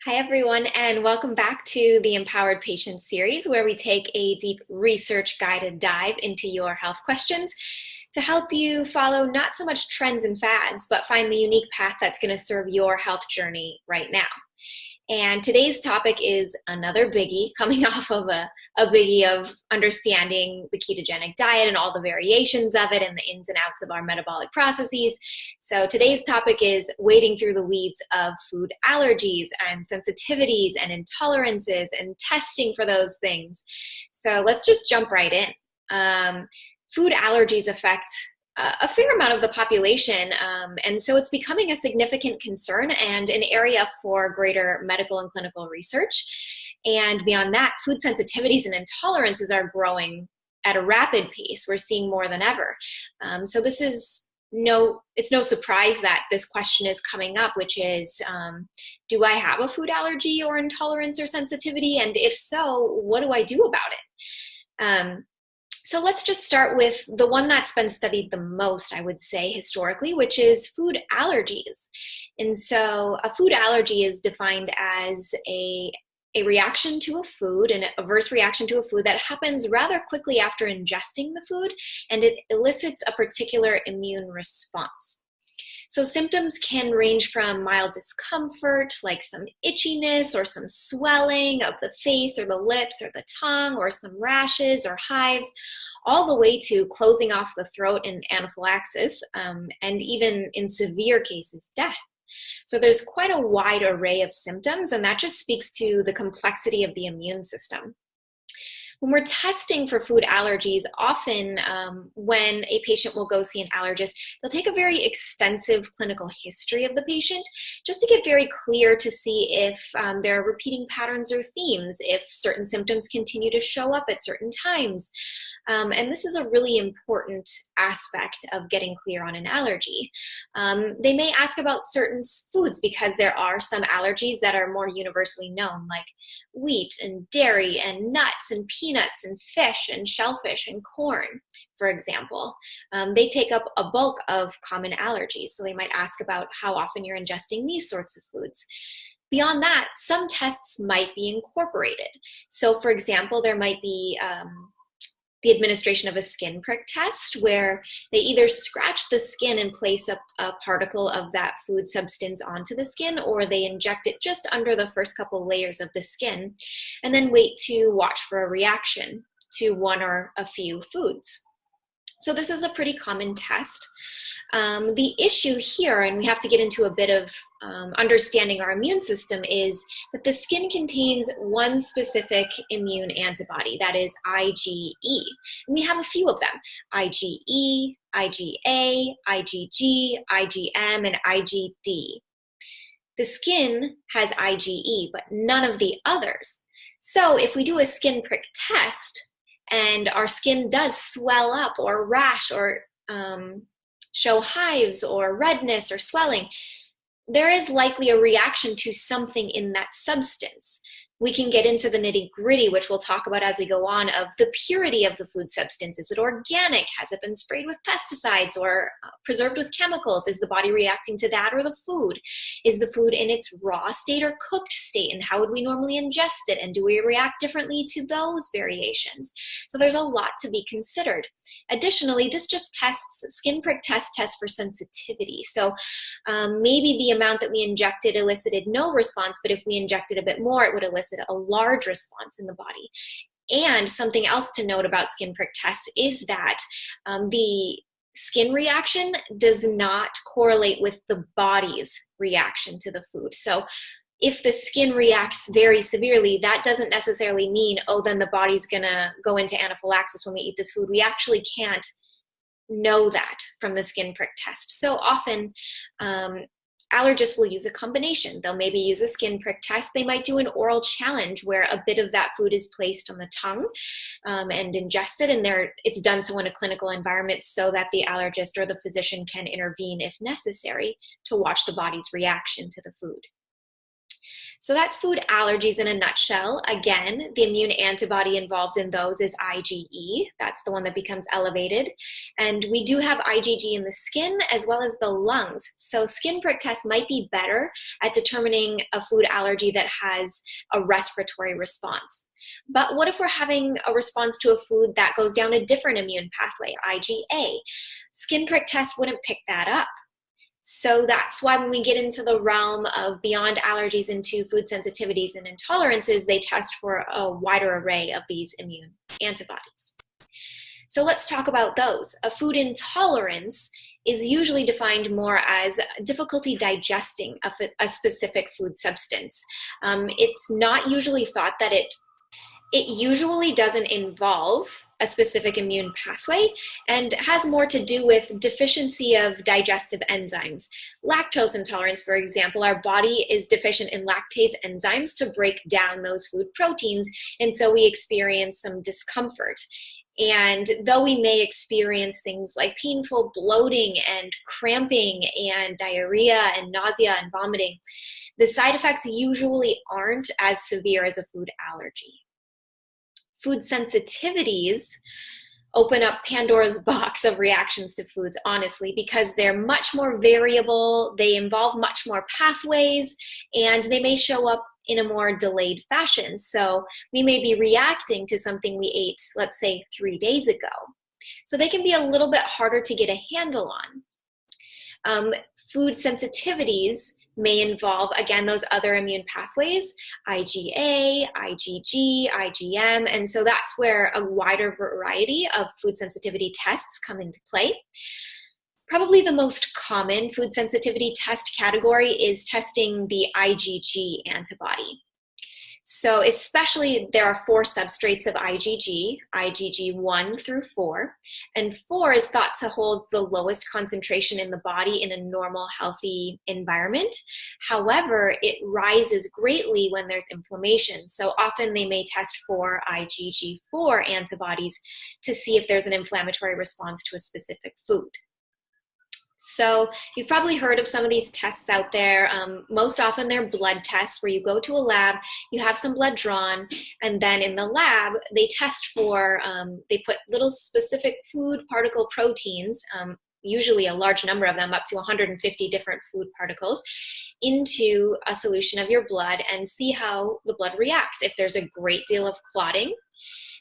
Hi, everyone, and welcome back to the Empowered Patient series, where we take a deep research-guided dive into your health questions to help you follow not so much trends and fads, but find the unique path that's going to serve your health journey right now. And today's topic is another biggie, coming off of a biggie of understanding the ketogenic diet and all the variations of it and the ins and outs of our metabolic processes. So today's topic is wading through the weeds of food allergies and sensitivities and intolerances and testing for those things. So let's just jump right in. Food allergies affect a fair amount of the population, and so it's becoming a significant concern and an area for greater medical and clinical research. And beyond that, food sensitivities and intolerances are growing at a rapid pace. We're seeing more than ever. So this is it's no surprise that this question is coming up, which is, do I have a food allergy or intolerance or sensitivity? And if so, what do I do about it? So let's just start with the one that's been studied the most, I would say, historically, which is food allergies. And so a food allergy is defined as a reaction to a food, an adverse reaction to a food that happens rather quickly after ingesting the food, and it elicits a particular immune response. So symptoms can range from mild discomfort, like some itchiness or some swelling of the face or the lips or the tongue, or some rashes or hives, all the way to closing off the throat and anaphylaxis, and even in severe cases, death. So there's quite a wide array of symptoms, and that just speaks to the complexity of the immune system. When we're testing for food allergies, often when a patient will go see an allergist, they'll take a very extensive clinical history of the patient just to get very clear to see if there are repeating patterns or themes, if certain symptoms continue to show up at certain times. And this is a really important aspect of getting clear on an allergy. They may ask about certain foods because there are some allergies that are more universally known, like wheat and dairy and nuts and peanuts and fish and shellfish and corn, for example. They take up a bulk of common allergies. So they might ask about how often you're ingesting these sorts of foods. Beyond that, some tests might be incorporated. So for example, there might be the administration of a skin prick test, where they either scratch the skin and place a particle of that food substance onto the skin, or they inject it just under the first couple layers of the skin, and then wait to watch for a reaction to one or a few foods. So this is a pretty common test. The issue here, and we have to get into a bit of understanding our immune system, is that the skin contains one specific immune antibody, that is IgE. And we have a few of them: IgE, IgA, IgG, IgM, and IgD. The skin has IgE, but none of the others. So if we do a skin prick test and our skin does swell up or rash or show hives or redness or swelling, there is likely a reaction to something in that substance. We can get into the nitty-gritty, which we'll talk about as we go on, of the purity of the food substance. Is it organic? Has it been sprayed with pesticides or preserved with chemicals? Is the body reacting to that or the food? Is the food in its raw state or cooked state? And how would we normally ingest it? And do we react differently to those variations? So there's a lot to be considered. Additionally, this just skin prick test for sensitivity. So maybe the amount that we injected elicited no response, but if we injected a bit more, it would elicit a large response in the body. And something else to note about skin prick tests is that the skin reaction does not correlate with the body's reaction to the food. So if the skin reacts very severely, that doesn't necessarily mean, oh, then the body's gonna go into anaphylaxis when we eat this food. We actually can't know that from the skin prick test. So often, allergists will use a combination. They'll maybe use a skin prick test. They might do an oral challenge where a bit of that food is placed on the tongue and ingested, and it's done so in a clinical environment so that the allergist or the physician can intervene if necessary to watch the body's reaction to the food. So that's food allergies in a nutshell. Again, the immune antibody involved in those is IgE. That's the one that becomes elevated. And we do have IgG in the skin as well as the lungs. So skin prick tests might be better at determining a food allergy that has a respiratory response. But what if we're having a response to a food that goes down a different immune pathway, IgA? Skin prick tests wouldn't pick that up. So that's why when we get into the realm of beyond allergies into food sensitivities and intolerances, they test for a wider array of these immune antibodies. So let's talk about those. A food intolerance is usually defined more as difficulty digesting a specific food substance. It's not usually thought that it usually doesn't involve a specific immune pathway and has more to do with deficiency of digestive enzymes. Lactose intolerance, for example, our body is deficient in lactase enzymes to break down those food proteins, and so we experience some discomfort. And though we may experience things like painful bloating and cramping and diarrhea and nausea and vomiting, the side effects usually aren't as severe as a food allergy. Food sensitivities open up Pandora's box of reactions to foods, honestly, because they're much more variable, they involve much more pathways, and they may show up in a more delayed fashion. So we may be reacting to something we ate, let's say, 3 days ago. So they can be a little bit harder to get a handle on. Food sensitivities may involve, again, those other immune pathways, IgA, IgG, IgM, and so that's where a wider variety of food sensitivity tests come into play. Probably the most common food sensitivity test category is testing the IgG antibody. So especially there are 4 substrates of IgG, IgG 1 through 4, and 4 is thought to hold the lowest concentration in the body in a normal, healthy environment. However, it rises greatly when there's inflammation. So often they may test for IgG4 antibodies to see if there's an inflammatory response to a specific food. So you've probably heard of some of these tests out there. Most often they're blood tests where you go to a lab, you have some blood drawn, and then in the lab they test for, they put little specific food particle proteins, usually a large number of them, up to 150 different food particles, into a solution of your blood and see how the blood reacts. If there's a great deal of clotting,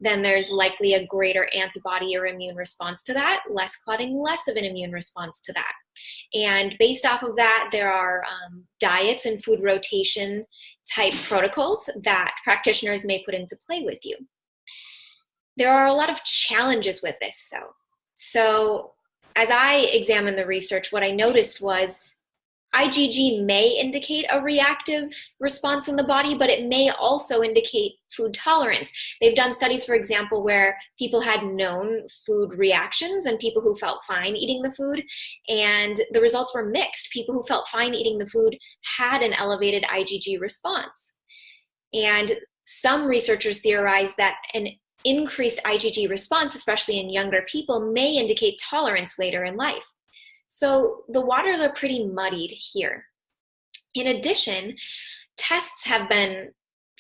then there's likely a greater antibody or immune response to that. Less clotting, less of an immune response to that. And based off of that, there are diets and food rotation type protocols that practitioners may put into play with you. There are a lot of challenges with this, though. So as I examined the research, what I noticed was IgG may indicate a reactive response in the body, but it may also indicate food tolerance. They've done studies, for example, where people had known food reactions and people who felt fine eating the food, and the results were mixed. People who felt fine eating the food had an elevated IgG response. And some researchers theorize that an increased IgG response, especially in younger people, may indicate tolerance later in life. So the waters are pretty muddied here. In addition, tests have been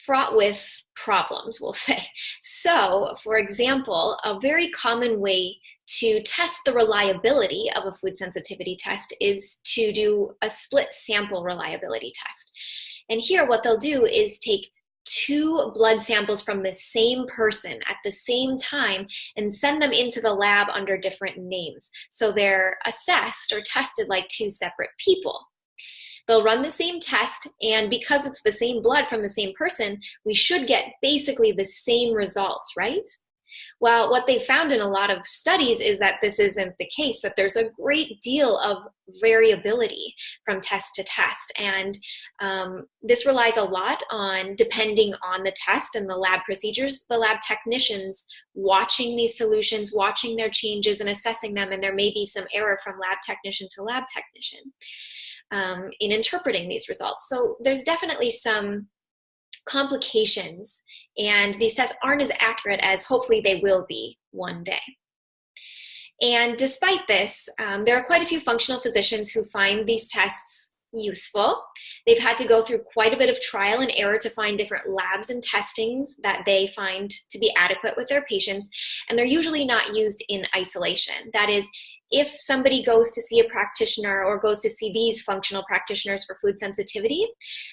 fraught with problems, we'll say. So, for example, a very common way to test the reliability of a food sensitivity test is to do a split sample reliability test. And here what they'll do is take 2 blood samples from the same person at the same time and send them into the lab under different names. So they're assessed or tested like 2 separate people. They'll run the same test, and because it's the same blood from the same person, we should get basically the same results, right? Well, what they found in a lot of studies is that this isn't the case, that there's a great deal of variability from test to test. And this relies a lot on, depending on the test and the lab procedures, the lab technicians watching these solutions, watching their changes and assessing them, and there may be some error from lab technician to lab technician in interpreting these results. So there's definitely some complications, and these tests aren't as accurate as hopefully they will be one day. And despite this, there are quite a few functional physicians who find these tests useful. They've had to go through quite a bit of trial and error to find different labs and testings that they find to be adequate with their patients, and they're usually not used in isolation. That is, if somebody goes to see a practitioner or goes to see these functional practitioners for food sensitivity,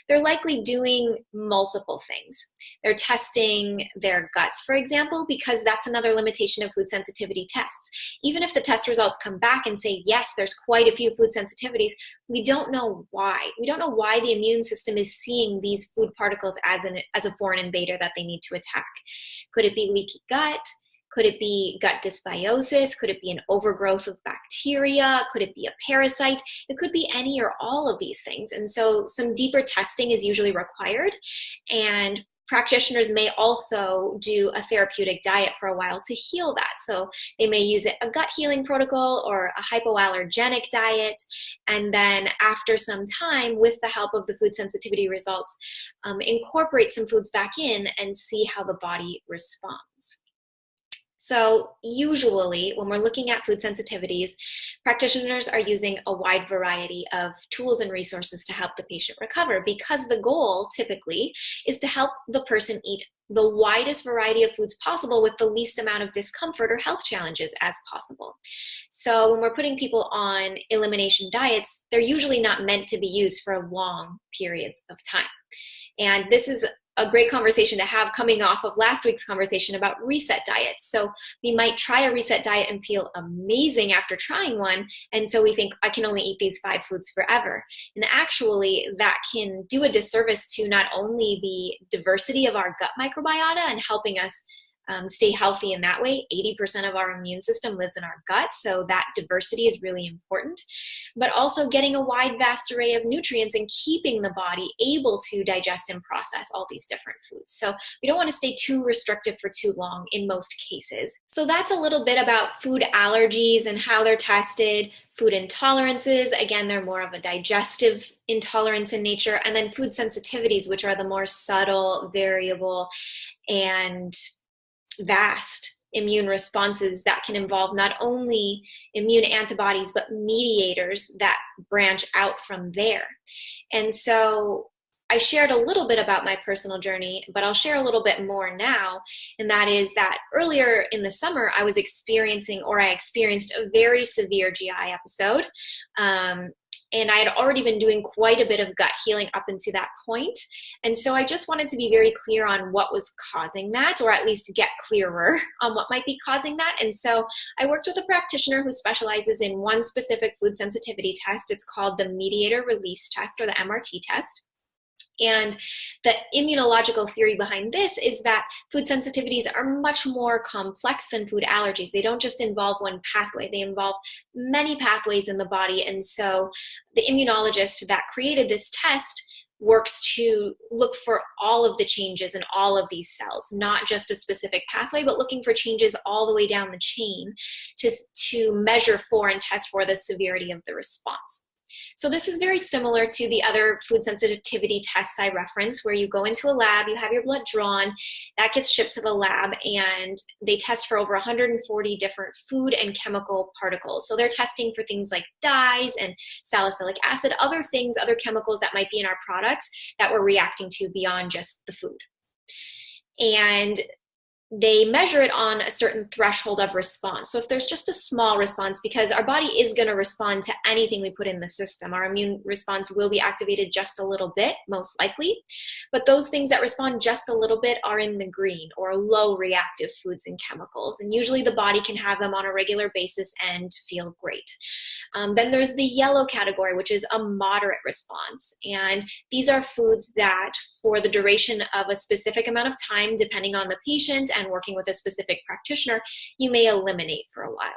they're likely doing multiple things. They're testing their guts, for example, because that's another limitation of food sensitivity tests. Even if the test results come back and say, yes, there's quite a few food sensitivities, we don't know why. We don't know why the immune system is seeing these food particles as a foreign invader that they need to attack. Could it be leaky gut? Could it be gut dysbiosis? Could it be an overgrowth of bacteria? Could it be a parasite? It could be any or all of these things. And so some deeper testing is usually required. And practitioners may also do a therapeutic diet for a while to heal that. So they may use a gut healing protocol or a hypoallergenic diet. And then after some time, with the help of the food sensitivity results, incorporate some foods back in and see how the body responds. So usually when we're looking at food sensitivities, practitioners are using a wide variety of tools and resources to help the patient recover, because the goal typically is to help the person eat the widest variety of foods possible with the least amount of discomfort or health challenges as possible. So when we're putting people on elimination diets, they're usually not meant to be used for long periods of time. And this is a great conversation to have coming off of last week's conversation about reset diets. So we might try a reset diet and feel amazing after trying one. And so we think, I can only eat these 5 foods forever. And actually that can do a disservice to not only the diversity of our gut microbiota and helping us stay healthy in that way. 80% of our immune system lives in our gut, so that diversity is really important, but also getting a wide, vast array of nutrients and keeping the body able to digest and process all these different foods. So we don't want to stay too restrictive for too long in most cases. So that's a little bit about food allergies and how they're tested. Food intolerances, again, they're more of a digestive intolerance in nature, and then food sensitivities, which are the more subtle, variable, and vast immune responses that can involve not only immune antibodies, but mediators that branch out from there. And so I shared a little bit about my personal journey, but I'll share a little bit more now. And that is that earlier in the summer, I experienced a very severe GI episode. And I had already been doing quite a bit of gut healing up until that point. And so I just wanted to be very clear on what was causing that, or at least get clearer on what might be causing that. And so I worked with a practitioner who specializes in one specific food sensitivity test. It's called the mediator release test, or the MRT test. And the immunological theory behind this is that food sensitivities are much more complex than food allergies. They don't just involve one pathway, they involve many pathways in the body. And so the immunologist that created this test works to look for all of the changes in all of these cells, not just a specific pathway, but looking for changes all the way down the chain to measure for and test for the severity of the response. So this is very similar to the other food sensitivity tests I referenced, where you go into a lab, you have your blood drawn, that gets shipped to the lab, and they test for over 140 different food and chemical particles. So they're testing for things like dyes and salicylic acid, other things, other chemicals that might be in our products that we're reacting to beyond just the food. And they measure it on a certain threshold of response. So if there's just a small response, because our body is going to respond to anything we put in the system, our immune response will be activated just a little bit, most likely. But those things that respond just a little bit are in the green, or low reactive foods and chemicals. And usually the body can have them on a regular basis and feel great. Then there's the yellow category, which is a moderate response. And these are foods that, for the duration of a specific amount of time, depending on the patient and working with a specific practitioner, you may eliminate for a while.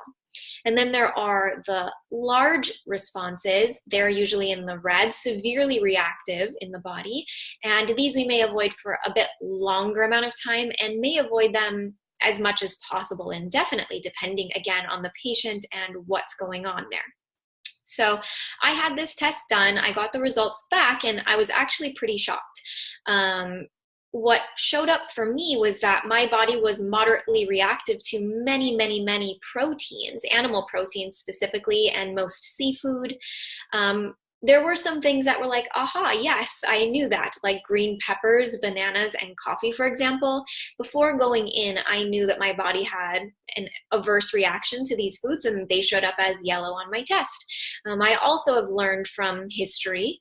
And then there are the large responses. They're usually in the red, severely reactive in the body. And these we may avoid for a bit longer amount of time, and may avoid them as much as possible indefinitely, depending again on the patient and what's going on there. So I had this test done, I got the results back, and I was actually pretty shocked. What showed up for me was that my body was moderately reactive to many, many, many proteins, animal proteins specifically, and most seafood. there were some things that were like, aha, yes, I knew that, like green peppers, bananas, and coffee, for example. Before going in, I knew that my body had an adverse reaction to these foods, and they showed up as yellow on my test. I also have learned from history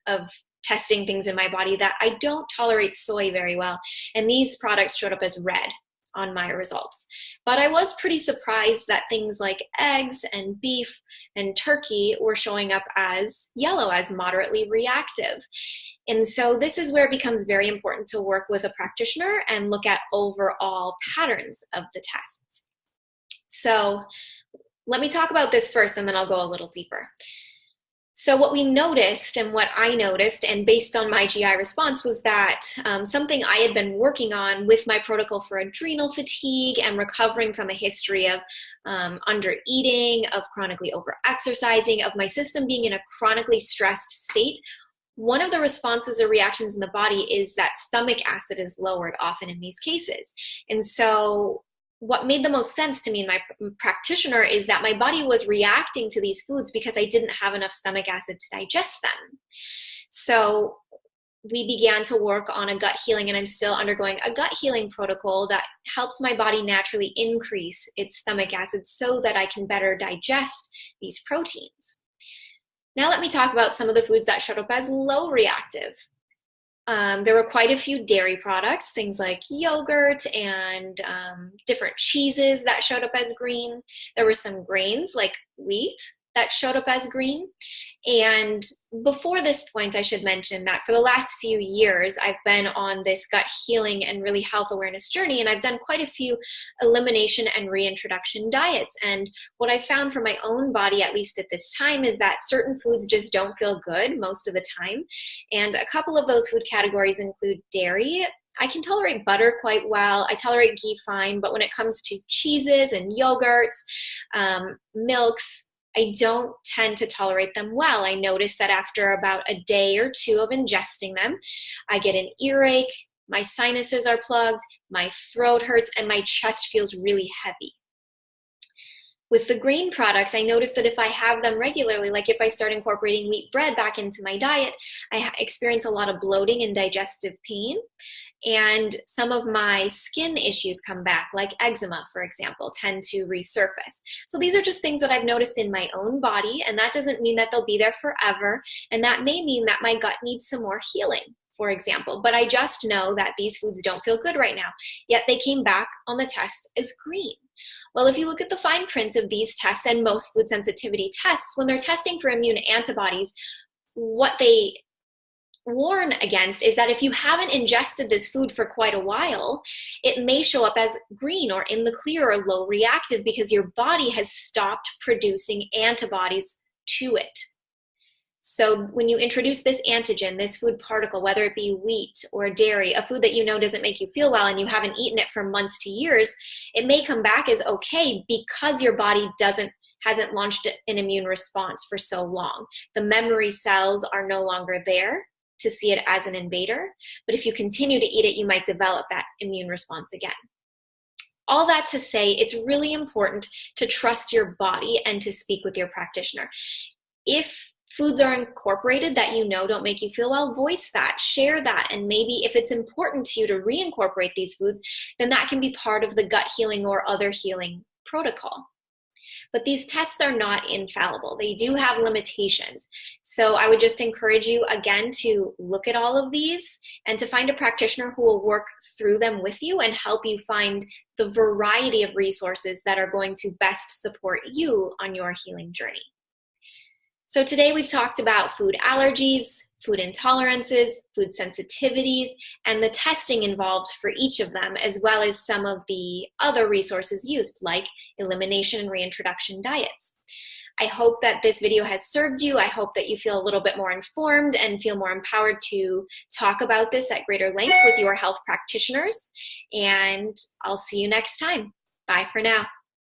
of testing things in my body that I don't tolerate soy very well, and these products showed up as red on my results. But I was pretty surprised that things like eggs and beef and turkey were showing up as yellow, as moderately reactive. And so this is where it becomes very important to work with a practitioner and look at overall patterns of the tests. So let me talk about this first, and then I'll go a little deeper. So what we noticed, and what I noticed, and based on my GI response, was that something I had been working on with my protocol for adrenal fatigue and recovering from a history of under-eating, of chronically over-exercising, of my system being in a chronically stressed state. One of the responses or reactions in the body is that stomach acid is lowered often in these cases. And so what made the most sense to me and my practitioner is that my body was reacting to these foods because I didn't have enough stomach acid to digest them. So we began to work on a gut healing, and I'm still undergoing a gut healing protocol that helps my body naturally increase its stomach acid so that I can better digest these proteins. Now let me talk about some of the foods that showed up as low reactive. There were quite a few dairy products, things like yogurt and different cheeses that showed up as green. There were some grains like wheat that showed up as green. And before this point, I should mention that for the last few years, I've been on this gut healing and really health awareness journey, and I've done quite a few elimination and reintroduction diets. And what I found for my own body, at least at this time, is that certain foods just don't feel good most of the time. And a couple of those food categories include dairy. I can tolerate butter quite well. I tolerate ghee fine, but when it comes to cheeses and yogurts, milks, I don't tend to tolerate them well. I notice that after about a day or two of ingesting them, I get an earache, my sinuses are plugged, my throat hurts, and my chest feels really heavy. With the grain products, I notice that if I have them regularly, like if I start incorporating wheat bread back into my diet, I experience a lot of bloating and digestive pain. And some of my skin issues come back, like eczema, for example, tend to resurface. So these are just things that I've noticed in my own body, and that doesn't mean that they'll be there forever. And that may mean that my gut needs some more healing, for example. But I just know that these foods don't feel good right now, yet they came back on the test as green. Well, if you look at the fine print of these tests and most food sensitivity tests, when they're testing for immune antibodies, what they warn against is that if you haven't ingested this food for quite a while, it may show up as green or in the clear or low reactive because your body has stopped producing antibodies to it. So when you introduce this antigen, this food particle, whether it be wheat or dairy, a food that you know doesn't make you feel well and you haven't eaten it for months to years, it may come back as okay because your body hasn't launched an immune response for so long. The memory cells are no longer there to see it as an invader, but if you continue to eat it, you might develop that immune response again. All that to say, it's really important to trust your body and to speak with your practitioner. If foods are incorporated that you know don't make you feel well, voice that, share that, and maybe if it's important to you to reincorporate these foods, then that can be part of the gut healing or other healing protocol. But these tests are not infallible. They do have limitations. So I would just encourage you, again, to look at all of these and to find a practitioner who will work through them with you and help you find the variety of resources that are going to best support you on your healing journey. So today we've talked about food allergies, food intolerances, food sensitivities, and the testing involved for each of them, as well as some of the other resources used, like elimination and reintroduction diets. I hope that this video has served you. I hope that you feel a little bit more informed and feel more empowered to talk about this at greater length with your health practitioners. And I'll see you next time. Bye for now.